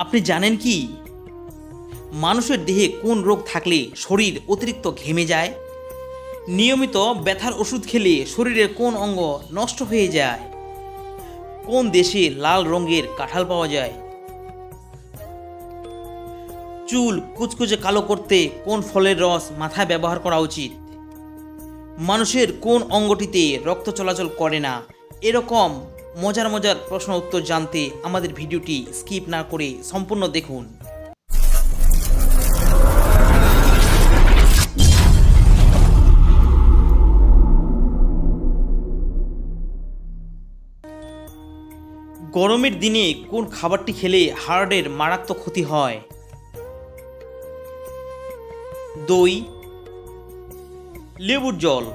আপনি জানেন কি মানুষের দেহে কোন রোগ থাকলে শরীর অতিরিক্ত ঘেমে যায়? নিয়মিত ব্যথার ওষুধ খেলে শরীরের কোন অঙ্গ নষ্ট হয়ে যায়? কোন দেশে লাল রঙের কাঁঠাল পাওয়া যায়? চুল কুচকুচে কালো করতে কোন ফলের রস মাথায় ব্যবহার করা উচিত? মানুষের কোন অঙ্গটিতে রক্ত চলাচল করে না? এরকম মজার মজার প্রশ্ন উত্তর জানতে আমাদের ভিডিওটি স্কিপ না করে সম্পূর্ণ দেখুন। গরমের দিনে কোন খাবারটি খেলে হার্টের মারাত্মক ক্ষতি হয়? দই, লেবুর জল,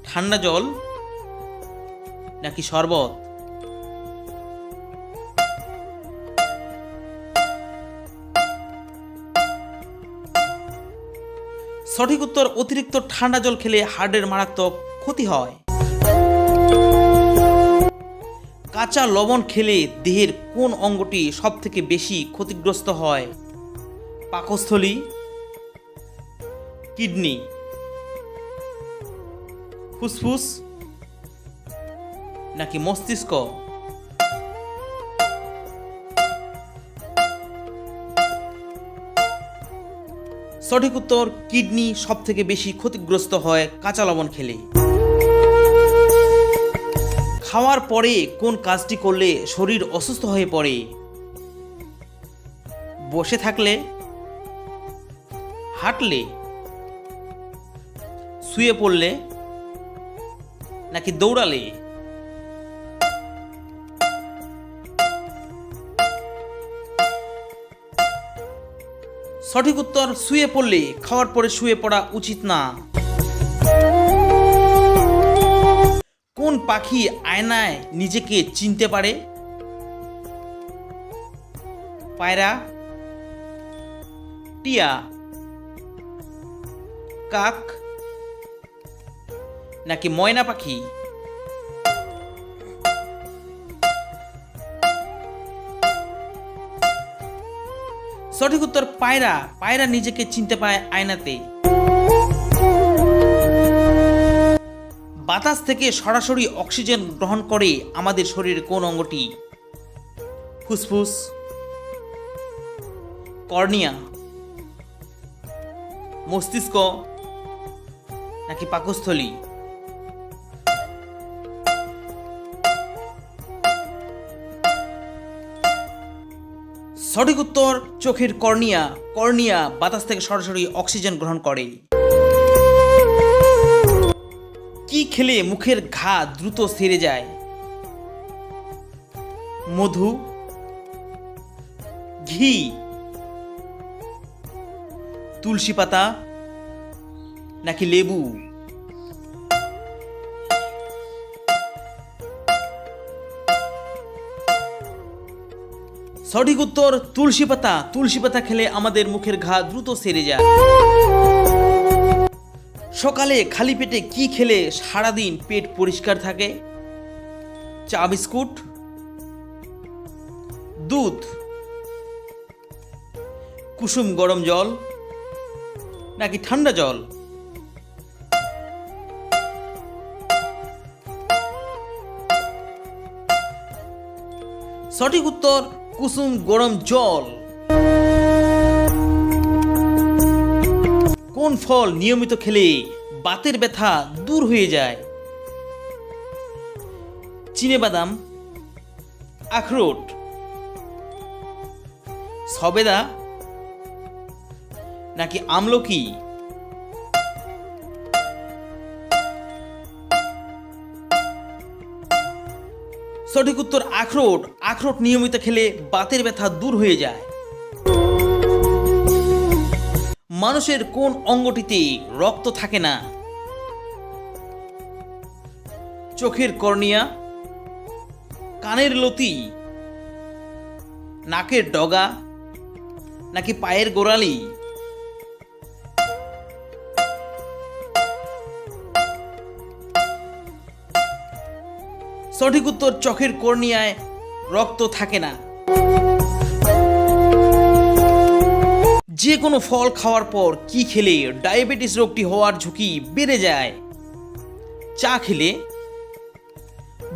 ঠান্ডা জল নাকি শরবত? সঠিক উত্তর অতিরিক্ত ঠান্ডা জল খেলে হার্টের মারাত্মক ক্ষতি হয়। কাঁচা লবণ খেলে দেহের কোন অঙ্গটি সবথেকে বেশি ক্ষতিগ্রস্ত হয়? পাকস্থলী, কিডনি, ফুসফুস নাকি মস্তিষ্ক? সঠিক উত্তর কিডনি সবথেকে বেশি ক্ষতিগ্রস্ত হয় কাঁচা লবণ খেলে। খাওয়ার পরে কোন কাজটি করলে শরীর অসুস্থ হয়ে পড়ে? বসে থাকলে, হাঁটলে, শুয়ে পড়লে নাকি দৌড়ালে? সঠিক উত্তর শুয়ে পড়লে। খাওয়ার পরে শুয়ে পড়া উচিত না। কোন পাখি আয়নায় নিজেকে চিনতে পারে? পায়রা, টিয়া, কাক নাকি ময়না পাখি? সঠিক উত্তর পায়রা। পায়রা নিজেকে চিনতে পায় আয়নাতে। বাতাস থেকে সরাসরি অক্সিজেন গ্রহণ করে আমাদের শরীরের কোন অঙ্গটি? ফুসফুস, কর্নিয়া, মস্তিষ্ক নাকি পাকস্থলী? সঠিক উত্তর চোখের কর্নিয়া। কর্নিয়া বাতাস থেকে সরাসরি অক্সিজেন গ্রহণ করে। কি খেলে মুখের ঘা দ্রুত সেরে যায়? মধু, ঘি, তুলসী পাতা নাকি লেবু? সঠিক উত্তর তুলসী পাতা। তুলসী পাতা খেলে আমাদের মুখের ঘা দ্রুত সেরে যায়। সকালে খালি পেটে কি খেলে সারাদিন পেট পরিষ্কার থাকে? চা বিস্কুট, দুধ, কুসুম গরম জল নাকি ঠান্ডা জল? সঠিক উত্তর কুসুম গরম জল। কোন ফল নিয়মিত খেলে বাতের ব্যথা দূর হয়ে যায়? চিনেবাদাম, আখরোট, সবেদা নাকি আমলকি? সঠিক উত্তর আখরোট। আখরোট নিয়মিত খেলে বাতের ব্যথা দূর হয়ে যায়। মানুষের কোন অঙ্গটিতে রক্ত থাকে না? চোখের কর্নিয়া, কানের লতি, নাকের ডগা নাকি পায়ের গোড়ালি? সঠিক উত্তর চোখের কর্নিয়ায় রক্ত থাকে না। যে কোনো ফল খাওয়ার পর কি খেলে ডায়াবেটিস রোগটি হওয়ার ঝুঁকি বেড়ে যায়? চা খেলে,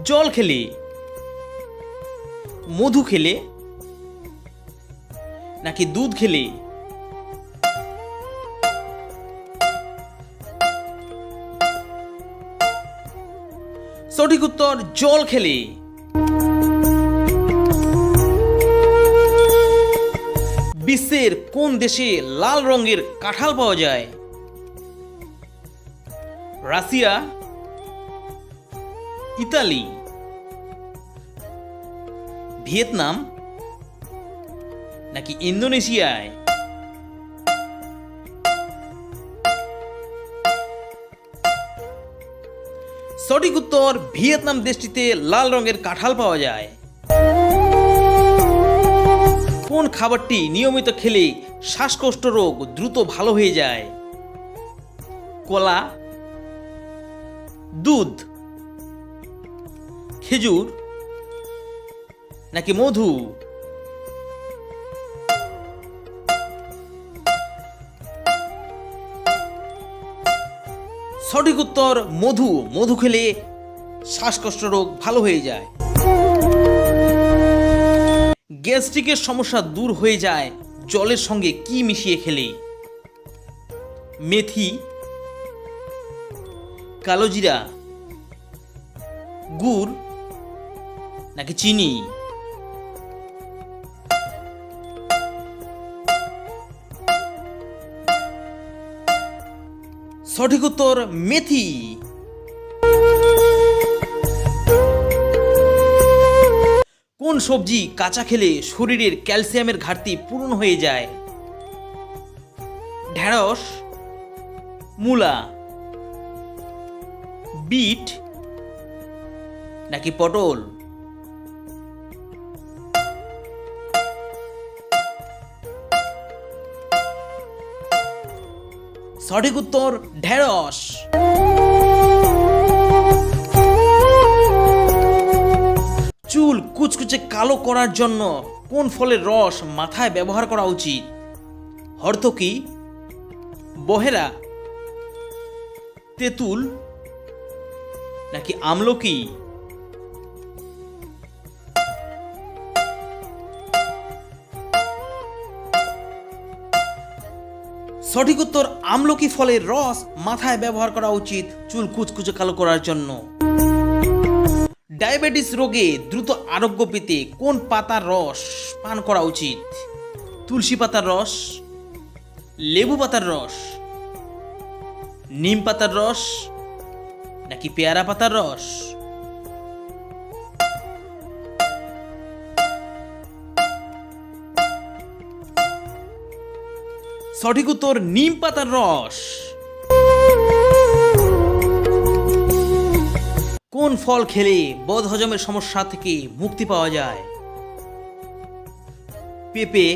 জল খেলে, মধু খেলে, নাকি দুধ খেলে? সঠিক উত্তর জল খেলে। বিশ্বের কোন দেশে লাল রঙের কাঁঠাল পাওয়া যায়? রাশিয়া, ইতালি, ভিয়েতনাম, নাকি ইন্দোনেশিয়ায়? সঠিক উত্তর ভিয়েতনাম দেশটিতে লাল রঙের কাঁঠাল পাওয়া যায়। কোন খাবারটি নিয়মিত খেলে শ্বাসকষ্ট রোগ দ্রুত ভালো হয়ে যায়? কলা, দুধ, খেজুর, নাকি মধু? সঠিক উত্তর মধু। মধু খেলে শ্বাসকষ্ট রোগ ভালো হয়ে যায়। গ্যাস্ট্রিকের সমস্যা দূর হয়ে যায় জলের সঙ্গে কি মিশিয়ে খেলে? মেথি, কালোজিরা, গুড়, নাকি চিনি? সঠিক উত্তর মেথি। কোন সবজি কাঁচা খেলে শরীরের ক্যালসিয়ামের ঘাটতি পূরণ হয়ে যায়? ঢেঁড়স, মূলা, বিট, নাকি পটল? সঠিক উত্তর ঢেঁড়স। চুল কুচকুচে কালো করার জন্য কোন ফলের রস মাথায় ব্যবহার করা উচিত? হর্তকি, বহেরা, তেঁতুল, নাকি আমলকি? সঠিক উত্তর আমলকি ফলের রস মাথায় ব্যবহার করা উচিত চুল কুচকুচে কালো করার জন্য। ডায়াবেটিস রোগে দ্রুত আরোগ্য পেতে কোন পাতার রস পান করা উচিত? তুলসী পাতার রস, লেবু পাতার রস, নিম পাতার রস, নাকি পেয়ারা পাতার রস? সঠিক উত্তর নিম পাতার রস। কোন ফল খেলে বদহজমের সমস্যা থেকে মুক্তি পাওয়া যায়? পেঁপে,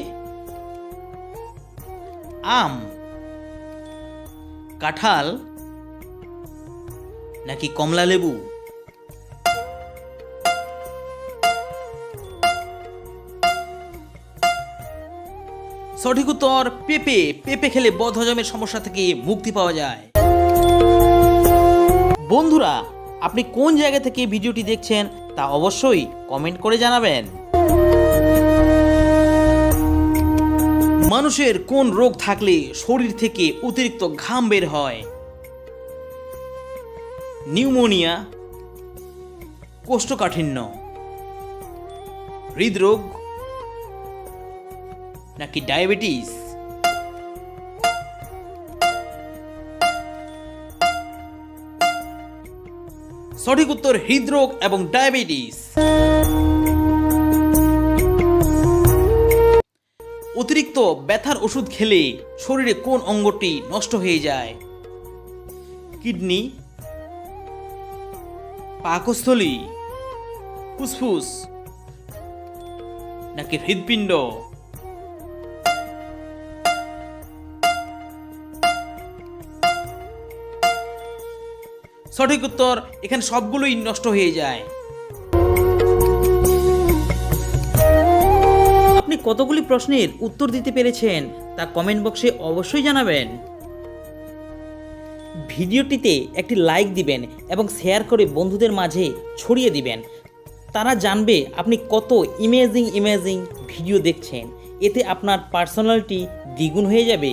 আম, কাঁঠাল, নাকি কমলা লেবু? সঠিক উত্তর পেঁপে। পেঁপে খেলে বদহজমের সমস্যা থেকে মুক্তি পাওয়া যায়। বন্ধুরা, আপনি কোন জায়গা থেকে ভিডিওটি দেখছেন তা অবশ্যই কমেন্ট করে জানাবেন। মানুষের কোন রোগ থাকলে শরীর থেকে অতিরিক্ত ঘাম বের হয়? নিউমোনিয়া, কোষ্ঠকাঠিন্য, হৃদরোগ, নাকি ডায়াবেটিস? সঠিক উত্তর হৃদরোগ এবং ডায়াবেটিস। অতিরিক্ত ব্যথার ওষুধ খেলে শরীরে কোন অঙ্গটি নষ্ট হয়ে যায়? কিডনি, পাকস্থলী, ফুসফুস, নাকি হৃৎপিণ্ড? সঠিক উত্তর এখানে সবগুলোই নষ্ট হয়ে যায়। কতগুলি প্রশ্নের উত্তর দিতে পেরেছেন তা কমেন্ট বক্সে অবশ্যই জানাবেন। ভিডিওটিতে একটি লাইক দিবেন এবং শেয়ার করে বন্ধুদের মাঝে ছড়িয়ে দিবেন। তারা জানবে আপনি কত ইমেজিং ভিডিও দেখছেন। এতে আপনার পার্সোনালিটি দ্বিগুণ হয়ে যাবে।